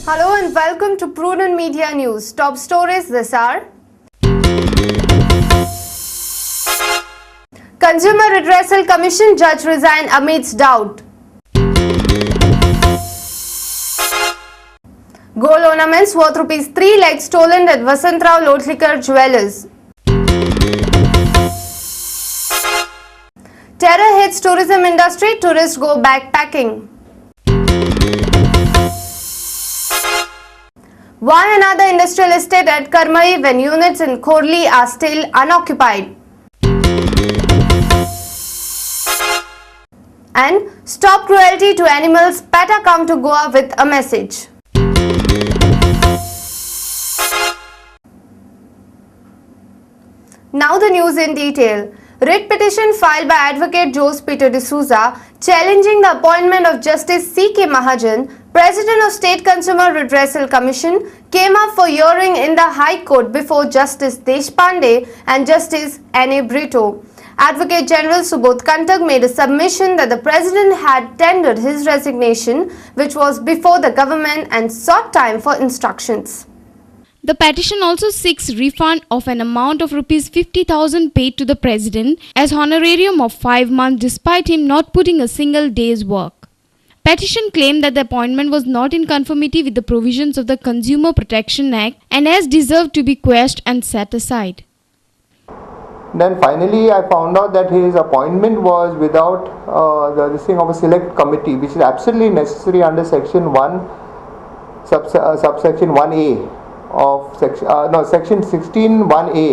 Hello and welcome to Prudent Media News. Top stories this hour. Consumer Redressal Commission judge resign amidst doubt. Gold ornaments worth ₹3 lakhs stolen at Vasantrao Lotlikar Jewellers. Terror hits tourism industry, tourists go backpacking. Why another industrial estate at Karmai when units in Khorli are still unoccupied? And stop cruelty to animals, PETA come to Goa with a message. Now the news in detail. Writ petition filed by Advocate Jose Peter D'Souza challenging the appointment of Justice C.K. Mahajan, President of State Consumer Redressal Commission, came up for hearing in the High Court before Justice Deshpande and Justice N.A. Brito. Advocate General Subodh Kantak made a submission that the President had tendered his resignation, which was before the government, and sought time for instructions. The petition also seeks refund of an amount of ₹50,000 paid to the President as honorarium of 5 months despite him not putting a single day's work. Petition claimed that the appointment was not in conformity with the provisions of the Consumer Protection Act and as deserved to be quashed and set aside. Then finally I found out that his appointment was without the listing of a select committee, which is absolutely necessary under section 1 subsection 1A of section 16(1)(a)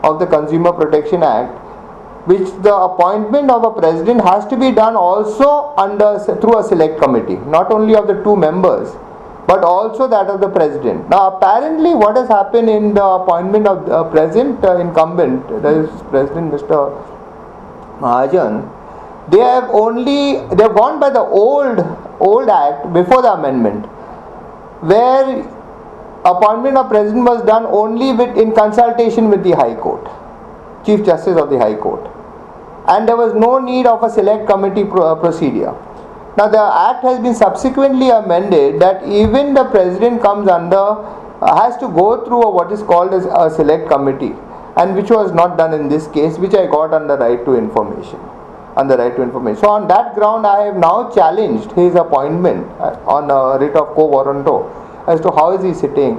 of the Consumer Protection Act, which the appointment of a president has to be done also through a select committee, not only of the 2 members but also that of the president. Now apparently what has happened in the appointment of the present incumbent, that is President Mr. Mahajan, they have gone by the old act before the amendment, where appointment of president was done only in consultation with the High Court, Chief Justice of the High Court, and there was no need of a select committee procedure. Now the act has been subsequently amended that even the president comes under, has to go through what is called as a select committee, and which was not done in this case, which I got on the right to information. So on that ground I have now challenged his appointment on a writ of quo warranto as to how is he sitting,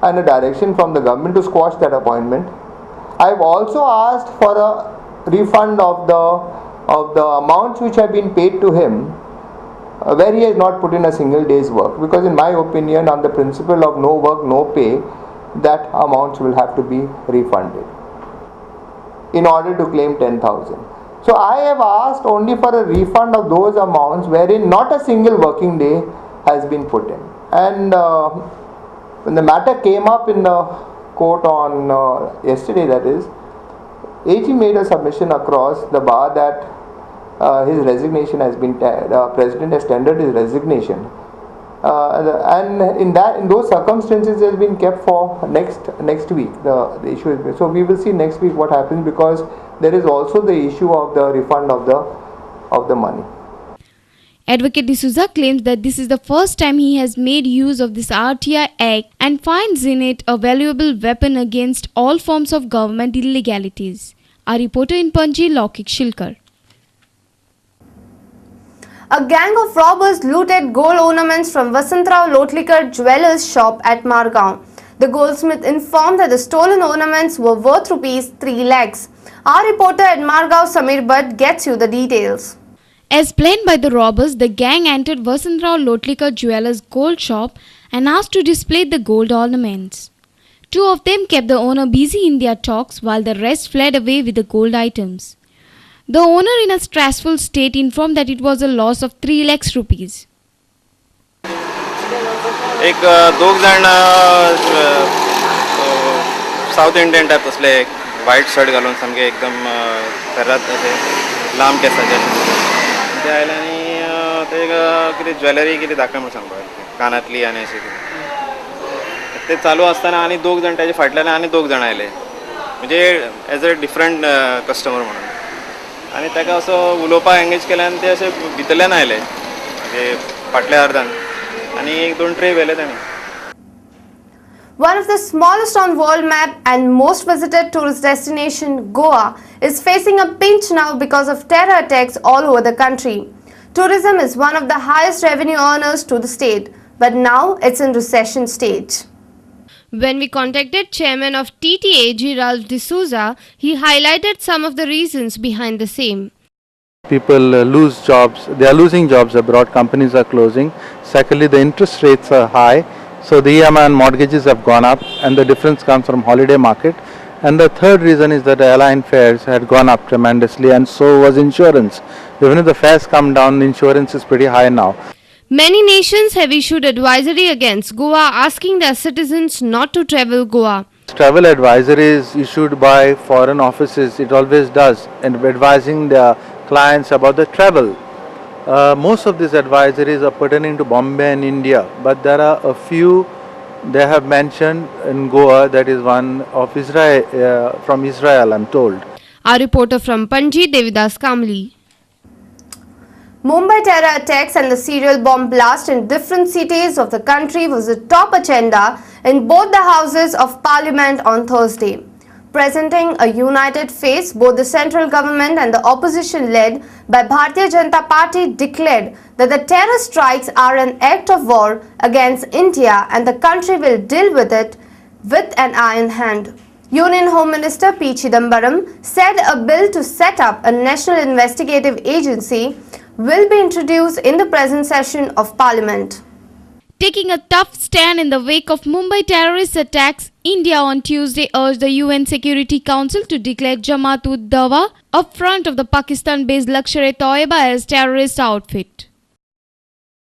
and a direction from the government to squash that appointment. I have also asked for a refund of the amounts which have been paid to him where he has not put in a single day's work, because in my opinion, on the principle of no work no pay, that amounts will have to be refunded in order to claim 10,000. So I have asked only for a refund of those amounts wherein not a single working day has been put in. And when the matter came up in the court on yesterday, that is, AG made a submission across the bar that his resignation has been, the President has tendered his resignation, and in those circumstances it has been kept for next week. The issue is, so we will see next week what happens, because there is also the issue of the refund of the money. Advocate D'Souza claims that this is the first time he has made use of this RTI Act and finds in it a valuable weapon against all forms of government illegalities. Our reporter in Panji, Laukik Shilkar. A gang of robbers looted gold ornaments from Vasantrao Lotlikar Jewellers shop at Margao. The goldsmith informed that the stolen ornaments were worth ₹3 lakhs. Our reporter at Margao, Samir Bhatt, gets you the details. As planned by the robbers, the gang entered Vasantrao Lotlikar Jewellers gold shop and asked to display the gold ornaments. 2 of them kept the owner busy in their talks while the rest fled away with the gold items. The owner, in a stressful state, informed that it was a loss of ₹3 lakhs. एक 2 जण south Indian type असले, white shirt घालून सामके एकदम घरात असे लांब केसाचे ते आयले आनी ते कितें ज्वेलरी कितें दाखय म्हणून सांगपाक, कानातली आनी अशें कितें ते चालू आसतना आनी 2 जण ताजे फाटल्यान आनी 2 जण आयले, म्हणजे एज अ डिफरंट कस्टमर म्हणून, आनी ताका असो उलोवपाक एंगेज केले आनी ते अशे भितरल्यान आयले म्हणजे फाटल्या अर्दान आणि 1-2 ट्रिप गेले त्यांनी. One of the smallest on world map and most visited tourist destination, Goa, is facing a pinch now because of terror attacks all over the country. Tourism is one of the highest revenue earners to the state, but now it's in recession stage. When we contacted chairman of TTAG, Ralph D'Souza, he highlighted some of the reasons behind the same. People lose jobs, they are losing jobs abroad, companies are closing. Secondly, the interest rates are high, so the EMI and mortgages have gone up, and the difference comes from holiday market. And the third reason is that the airline fares had gone up tremendously, and so was insurance. Even if the fares come down, insurance is pretty high now. Many nations have issued advisory against Goa, asking their citizens not to travel Goa. Travel advisory is issued by foreign offices, it always does, and advising their clients about the travel. Most of these advisories are pertaining to Bombay and India, but there are a few they have mentioned in Goa, that is one of Israel, from Israel, I'm told. Our reporter from Panji, Devidas Kamli. Mumbai terror attacks and the serial bomb blast in different cities of the country was the top agenda in both the houses of parliament on Thursday. Presenting a united face, both the central government and the opposition led by Bharatiya Janata Party declared that the terror strikes are an act of war against India and the country will deal with it with an iron hand. Union Home Minister P. Chidambaram said a bill to set up a national investigative agency will be introduced in the present session of Parliament. Taking a tough stand in the wake of Mumbai terrorist attacks, India on Tuesday urged the UN Security Council to declare Jamaat-ud-Dawa, a front of the Pakistan-based Lashkar-e-Toiba, as terrorist outfit.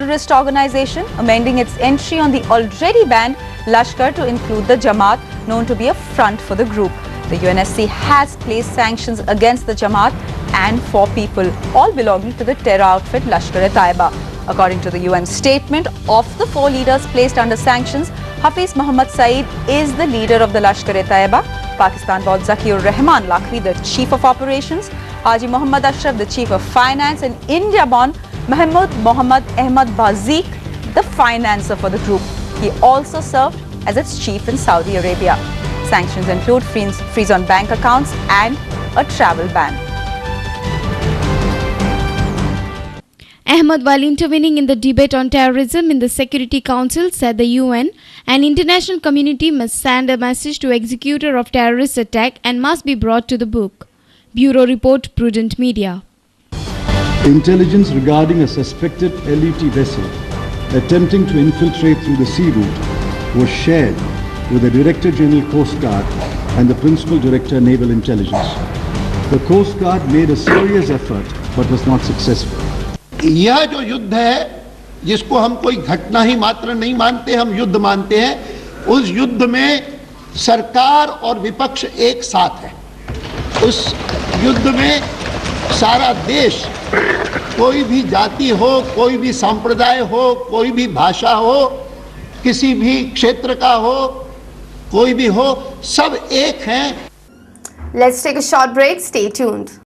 Terrorist organization amending its entry on the already banned Lashkar to include the Jamaat, known to be a front for the group. The UNSC has placed sanctions against the Jamaat and 4 people, all belonging to the terror outfit Lashkar-e-Taiba. According to the UN statement, of the 4 leaders placed under sanctions, Hafiz Mohammad Saeed is the leader of the Lashkar-e-Taiba. Pakistan-born Zakir Rahman Lakhvi, the chief of operations, Haji Muhammad Ashraf, the chief of finance, and India-born Mahmoud Mohammad Ahmad Bazik, the financer for the group. He also served as its chief in Saudi Arabia. Sanctions include freeze on bank accounts and a travel ban. Ahmad, while intervening in the debate on terrorism in the Security Council, said the UN and international community must send a message to executor of terrorist attack and must be brought to the book. Bureau Report, Prudent Media. Intelligence regarding a suspected LET vessel attempting to infiltrate through the sea route was shared with the Director General Coast Guard and the Principal Director Naval Intelligence. The Coast Guard made a serious effort but was not successful. यह जो युद्ध है, जिसको हम कोई घटना ही मात्र नहीं मानते, हम युद्ध मानते हैं, उस युद्ध में सरकार और विपक्ष एक साथ है। उस युद्ध में सारा देश, कोई भी जाति हो, कोई भी संप्रदाय हो, कोई भी भाषा हो, किसी भी क्षेत्र का हो, कोई भी हो, सब एक हैं। Let's take a short break. Stay tuned.